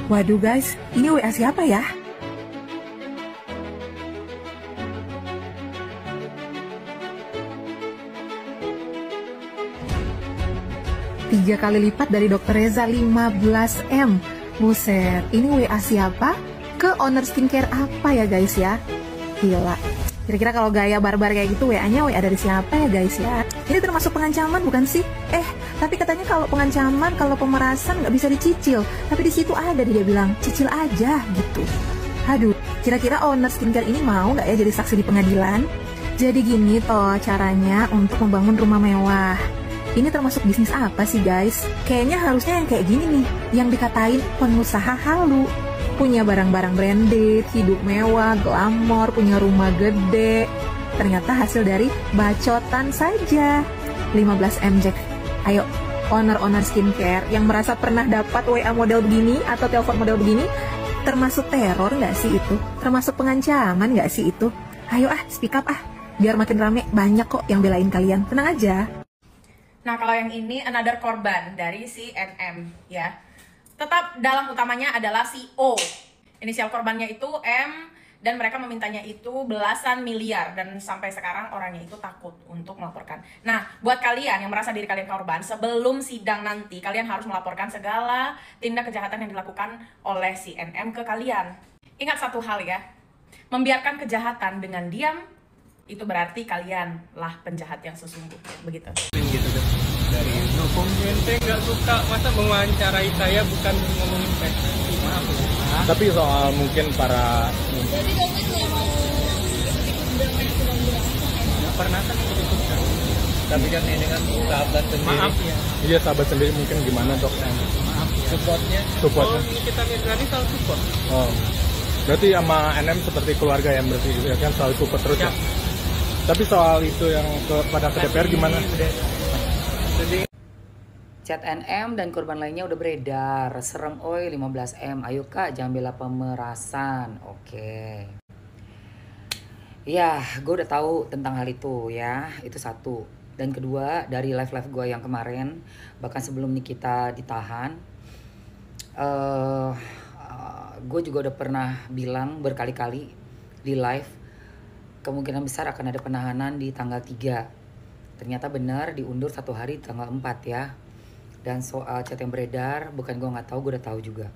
Waduh guys, ini WA siapa ya? Tiga kali lipat dari Dokter Reza, 15M. Buset, ini WA siapa? Ke owner skincare apa ya guys ya? Gila. Kira-kira kalau gaya barbar kayak gitu WA-nya WA dari siapa ya guys ya? Ini termasuk pengancaman bukan sih? Tapi katanya kalau pengancaman, kalau pemerasan nggak bisa dicicil. Tapi di situ ada dia bilang cicil aja gitu. Aduh, kira-kira owner skincare ini mau nggak ya jadi saksi di pengadilan? Jadi gini toh caranya untuk membangun rumah mewah. Ini termasuk bisnis apa sih guys? Kayaknya harusnya yang kayak gini nih, yang dikatain pengusaha halu. Punya barang-barang branded, hidup mewah, glamor, punya rumah gede. Ternyata hasil dari bacotan saja. 15M Jack. Ayo, owner-owner skincare yang merasa pernah dapat WA model begini atau telepon model begini, termasuk teror nggak sih itu? Termasuk pengancaman nggak sih itu? Ayo speak up biar makin rame, banyak kok yang belain kalian. Tenang aja. Nah, kalau yang ini another korban dari si NM ya. Tetap dalang utamanya adalah si O. Inisial korbannya itu M dan mereka memintanya itu belasan miliar dan sampai sekarang orangnya itu takut untuk melaporkan. Nah, buat kalian yang merasa diri kalian korban, sebelum sidang nanti kalian harus melaporkan segala tindak kejahatan yang dilakukan oleh si NM ke kalian. Ingat satu hal ya, membiarkan kejahatan dengan diam itu berarti kalian lah penjahat yang sesungguhnya, begitu. Gitu deh. Dari dukung ente nggak suka masa mewawancarai saya bukan ngomongin prestasi, maaf ya. Tapi soal mungkin para Jadi kamu nggak mau ikut-ikut drama yang sedang berlangsung? Nggak pernah kan ikut kan. Tapi kan ini kan sahabat sendiri. Maaf ya. iya sahabat sendiri mungkin gimana dok? Maaf. Supportnya. Supportnya. Oh, kita Mirjani selalu support. Oh, berarti sama NM seperti keluarga yang berarti ya kan selalu support terus ya. Tapi soal itu yang kepada ke DPR gimana? Jadi Chat NM dan korban lainnya udah beredar. Serem oi 15M. Ayo kak, jangan bela pemerasan. Oke. Ya, gue udah tahu tentang hal itu ya. Itu satu. Dan kedua, dari live-live gue yang kemarin, bahkan sebelum Nikita ditahan, gue juga udah pernah bilang berkali-kali di live, kemungkinan besar akan ada penahanan di tanggal 3. Ternyata benar diundur 1 hari tanggal 4 ya. Dan soal chat yang beredar, bukan gue nggak tahu, gue udah tahu juga.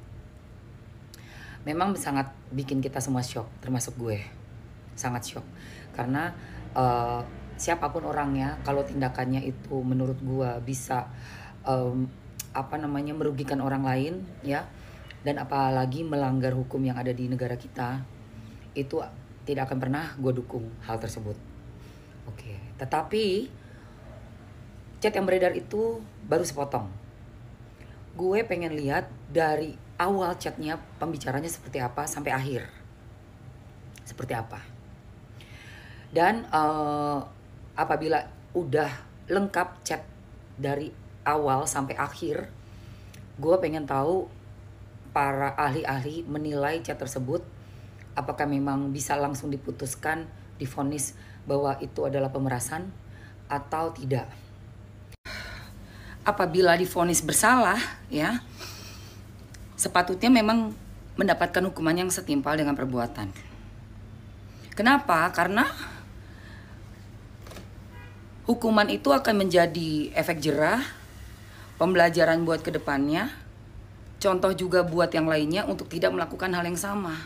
Memang sangat bikin kita semua shock, termasuk gue. Sangat shock. Karena siapapun orangnya, kalau tindakannya itu menurut gue bisa merugikan orang lain ya. Dan apalagi melanggar hukum yang ada di negara kita, itu tidak akan pernah gue dukung hal tersebut. Oke, tetapi chat yang beredar itu baru sepotong. Gue pengen lihat dari awal chatnya, pembicaranya seperti apa sampai akhir. Seperti apa. Dan apabila udah lengkap chat dari awal sampai akhir, gue pengen tahu para ahli-ahli menilai chat tersebut, apakah memang bisa langsung diputuskan, divonis bahwa itu adalah pemerasan atau tidak. Apabila divonis bersalah ya, sepatutnya memang mendapatkan hukuman yang setimpal dengan perbuatan. Kenapa? Karena hukuman itu akan menjadi efek jerah, pembelajaran buat kedepannya, contoh juga buat yang lainnya untuk tidak melakukan hal yang sama.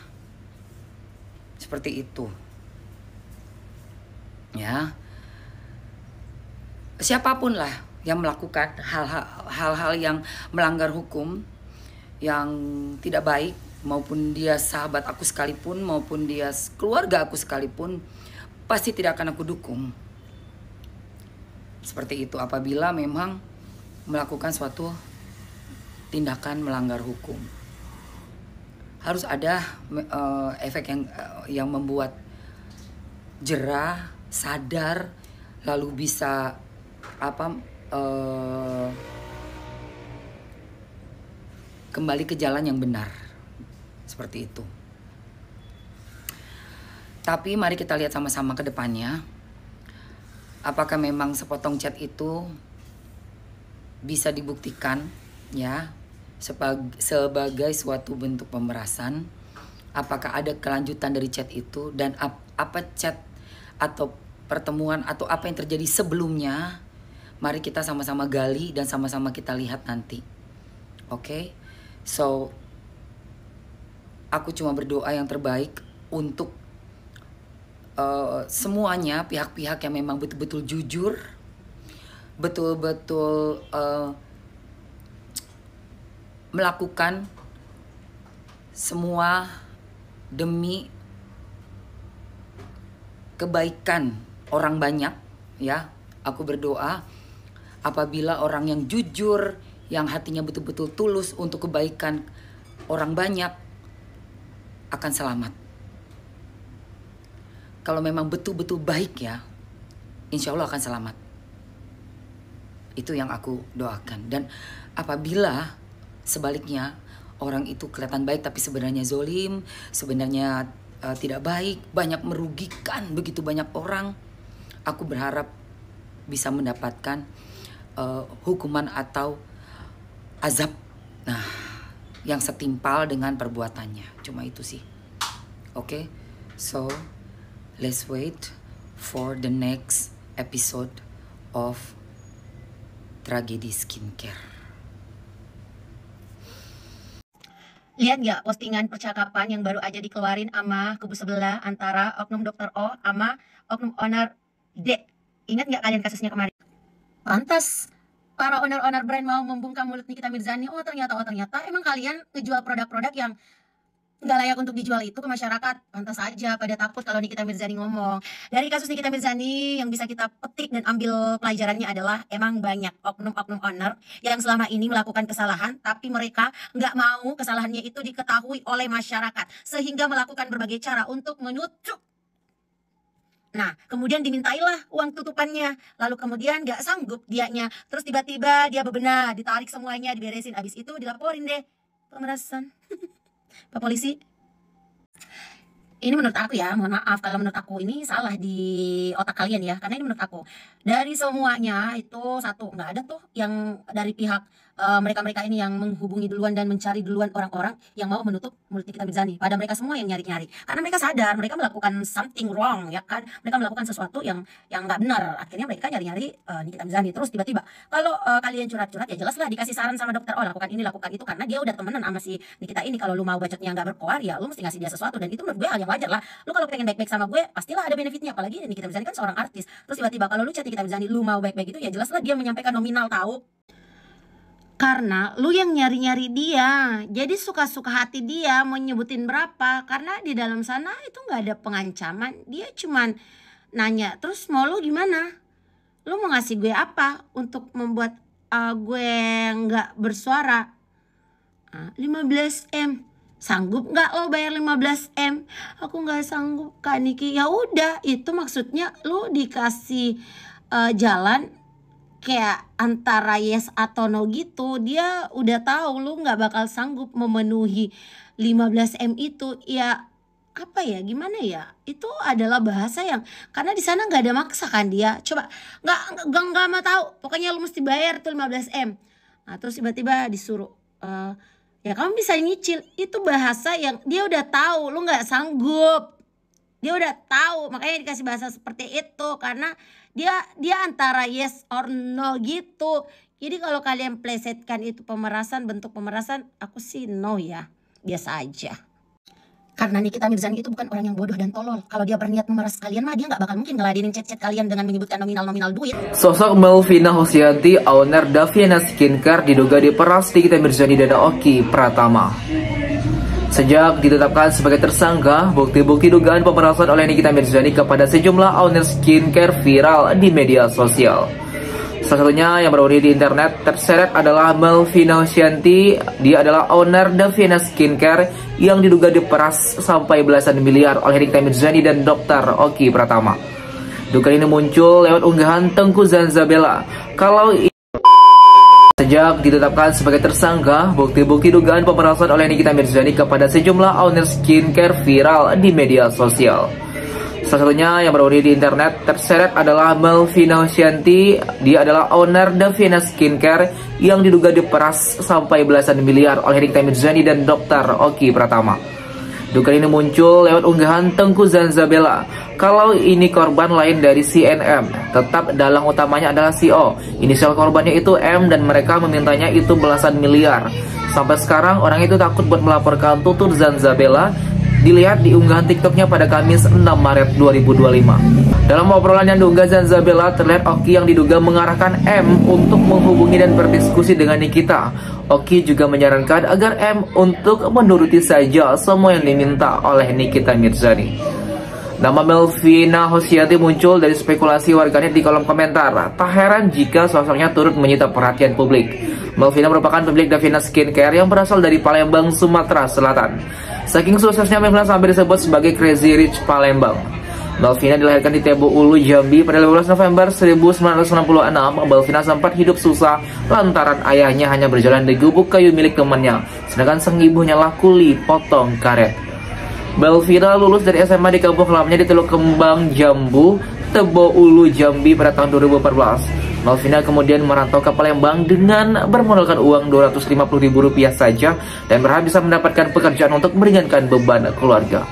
Seperti itu. Ya. Siapapun lah yang melakukan hal-hal yang melanggar hukum, yang tidak baik, maupun dia sahabat aku sekalipun, maupun dia keluarga aku sekalipun, pasti tidak akan aku dukung. Seperti itu apabila memang melakukan suatu tindakan melanggar hukum. Harus ada efek yang membuat jerah, sadar, lalu bisa kembali ke jalan yang benar. Seperti itu. Tapi mari kita lihat sama-sama ke depannya. Apakah memang sepotong chat itu bisa dibuktikan ya sebagai suatu bentuk pemerasan. Apakah ada kelanjutan dari chat itu, dan apa chat atau pertemuan atau apa yang terjadi sebelumnya? Mari kita sama-sama gali dan sama-sama kita lihat nanti. Oke? So, aku cuma berdoa yang terbaik untuk semuanya, pihak-pihak yang memang betul-betul jujur, betul-betul melakukan semua demi kebaikan orang banyak, ya. Aku berdoa apabila orang yang jujur, yang hatinya betul-betul tulus untuk kebaikan orang banyak akan selamat. Kalau memang betul-betul baik, ya, insya Allah akan selamat. Itu yang aku doakan. Dan apabila sebaliknya orang itu kelihatan baik tapi sebenarnya zolim, sebenarnya tidak baik, banyak merugikan begitu banyak orang, aku berharap bisa mendapatkan hukuman atau azab, nah, yang setimpal dengan perbuatannya. Cuma itu sih. Oke? So, let's wait for the next episode of Tragedi Skincare. Lihat nggak postingan percakapan yang baru aja dikeluarin sama kubu sebelah antara oknum Dr. O sama oknum owner D. Ingat nggak kalian kasusnya kemarin? Pantas para owner-owner brand mau membungkam mulut Nikita Mirzani. Oh ternyata emang kalian ngejual produk-produk yang nggak layak untuk dijual itu ke masyarakat. Pantas aja pada takut kalau Nikita Mirzani ngomong. Dari kasus Nikita Mirzani yang bisa kita petik dan ambil pelajarannya adalah emang banyak oknum-oknum owner yang selama ini melakukan kesalahan, tapi mereka nggak mau kesalahannya itu diketahui oleh masyarakat, sehingga melakukan berbagai cara untuk menutup. Nah, kemudian dimintailah uang tutupannya, lalu kemudian nggak sanggup dianya, terus tiba-tiba dia bebenah, ditarik semuanya, diberesin, abis itu dilaporin deh pemerasan. Pak Polisi, ini menurut aku ya, mohon maaf kalau menurut aku ini salah di otak kalian ya, karena ini menurut aku dari semuanya itu satu, nggak ada tuh yang dari pihak mereka-mereka ini yang menghubungi duluan dan mencari duluan orang-orang yang mau menutup mulut Nikita Mirzani. Pada mereka semua yang nyari-nyari, karena mereka sadar mereka melakukan something wrong, ya kan, mereka melakukan sesuatu yang nggak benar. Akhirnya mereka nyari-nyari Nikita Mirzani. Terus tiba-tiba kalau kalian curhat-curhat, ya jelas lah dikasih saran sama dokter, oh lakukan ini, lakukan itu, karena dia udah temenan sama si Nikita ini. Kalau lu mau bacotnya nggak berkoar, ya lu mesti ngasih dia sesuatu, dan itu menurut gue hal yang wajar lah. Lu kalau pengen baik-baik sama gue, pastilah ada benefitnya, apalagi Nikita Mirzani kan seorang artis. Terus tiba-tiba kalau lu chat Nikita Mirzani, lu mau baik-baik itu, ya jelas lah dia menyampaikan nominal, tahu. Karena lu yang nyari-nyari dia, jadi suka-suka hati dia mau nyebutin berapa, karena di dalam sana itu nggak ada pengancaman, dia cuman nanya, terus mau lu gimana? Lu mau ngasih gue apa untuk membuat gue nggak bersuara? 15M, sanggup nggak lo bayar 15M? Aku nggak sanggup Kak Niki. Ya udah, itu maksudnya lu dikasih jalan kayak antara yes atau no gitu. Dia udah tahu lu nggak bakal sanggup memenuhi 15M itu. Ya apa ya, gimana ya, itu adalah bahasa yang, karena di sana nggak ada maksa kan dia. Coba nggak mau tahu, pokoknya lu mesti bayar tuh 15M. Nah terus tiba-tiba disuruh ya kamu bisa nyicil. Itu bahasa yang dia udah tahu lu nggak sanggup. Dia udah tahu, makanya dikasih bahasa seperti itu, karena dia antara yes or no gitu. Jadi kalau kalian plesetkan itu pemerasan, bentuk pemerasan, aku sih no ya, biasa aja. Karena Nikita Mirzani itu bukan orang yang bodoh dan tolol. Kalau dia berniat memeras kalian mah, dia nggak bakal mungkin ngeladenin chat-chat kalian dengan menyebutkan nominal-nominal duit. Sosok Melvina Hosyanti, owner Daviana Skincare, diduga diperas Nikita Mirzani dan Oki Pratama. Sejak ditetapkan sebagai tersangka, bukti-bukti dugaan pemerasan oleh Nikita Mirzani kepada sejumlah owner skincare viral di media sosial. Salah satunya yang baru di internet terseret adalah Melvina Hosyanti. Dia adalah owner Daviana Skincare yang diduga diperas sampai belasan miliar oleh Nikita Mirzani dan Dr. Oki Pratama. Dugaan ini muncul lewat unggahan Tengku Zanzabella. Sejak ditetapkan sebagai tersangka, bukti-bukti dugaan pemerasan oleh Nikita Mirzani kepada sejumlah owner skincare viral di media sosial. Salah satunya yang baru di internet terseret adalah Melvina Hosyanti. Dia adalah owner Daviana Skincare yang diduga diperas sampai belasan miliar oleh Nikita Mirzani dan Dr. Oki Pratama. Dugaan ini muncul lewat unggahan Tengku Zanzabella kalau ini korban lain dari CNM. Tetap dalang utamanya adalah CO. Inisial korbannya itu M dan mereka memintanya itu belasan miliar. Sampai sekarang orang itu takut buat melaporkan tutur Zanzabella. Dilihat di unggahan TikToknya pada Kamis 6 Maret 2025. Dalam obrolan yang diunggah Zanzabella, terlihat Oki yang diduga mengarahkan M untuk menghubungi dan berdiskusi dengan Nikita. Oki juga menyarankan agar M untuk menuruti saja semua yang diminta oleh Nikita Mirzani. Nama Melvina Hosyanti muncul dari spekulasi warganet di kolom komentar. Tak heran jika sosoknya turut menyita perhatian publik. Melvina merupakan pemilik Daviana Skincare yang berasal dari Palembang, Sumatera Selatan. Saking suksesnya, Melvina sampai disebut sebagai Crazy Rich Palembang. Melvina dilahirkan di Tebo Ulu, Jambi pada 15 November 1966. Melvina sempat hidup susah lantaran ayahnya hanya berjalan di gubuk kayu milik temannya, sedangkan sang ibunya lah kuli potong karet. Melvina lulus dari SMA di kampung halamannya di Teluk Kembang, Jambu, Tebo Ulu, Jambi pada tahun 2014. Melvina kemudian merantau ke Palembang dengan bermodalkan uang Rp250.000 saja dan berharap bisa mendapatkan pekerjaan untuk meringankan beban keluarga.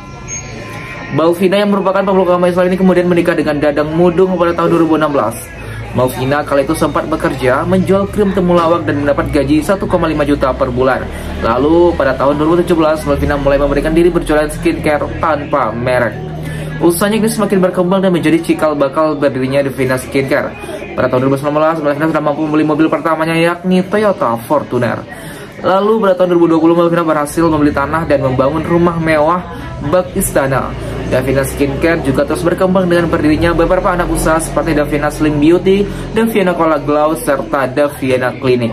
Melvina yang merupakan pemeluk agama Islam ini kemudian menikah dengan Dadang Mudung pada tahun 2016. Melvina kala itu sempat bekerja menjual krim temulawak dan mendapat gaji 1,5 juta per bulan. Lalu pada tahun 2017 Melvina mulai memberikan diri berjualan skincare tanpa merek. Usahanya ini semakin berkembang dan menjadi cikal bakal berdirinya Daviana Skincare. Pada tahun 2019, Melvina sudah mampu membeli mobil pertamanya yakni Toyota Fortuner. Lalu pada tahun 2020 Melvina berhasil membeli tanah dan membangun rumah mewah bak istana. Daviana Skincare juga terus berkembang dengan berdirinya beberapa anak usaha seperti Daviana Slim Beauty, Daviana Cola Glow, serta Daviana Clinic.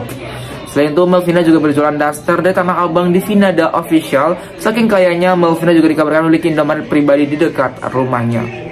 Selain itu, Melvina juga berjualan daster dari Tanah Abang di Vinada Official. Saking kayanya, Melvina juga dikabarkan memiliki Indomaret pribadi di dekat rumahnya.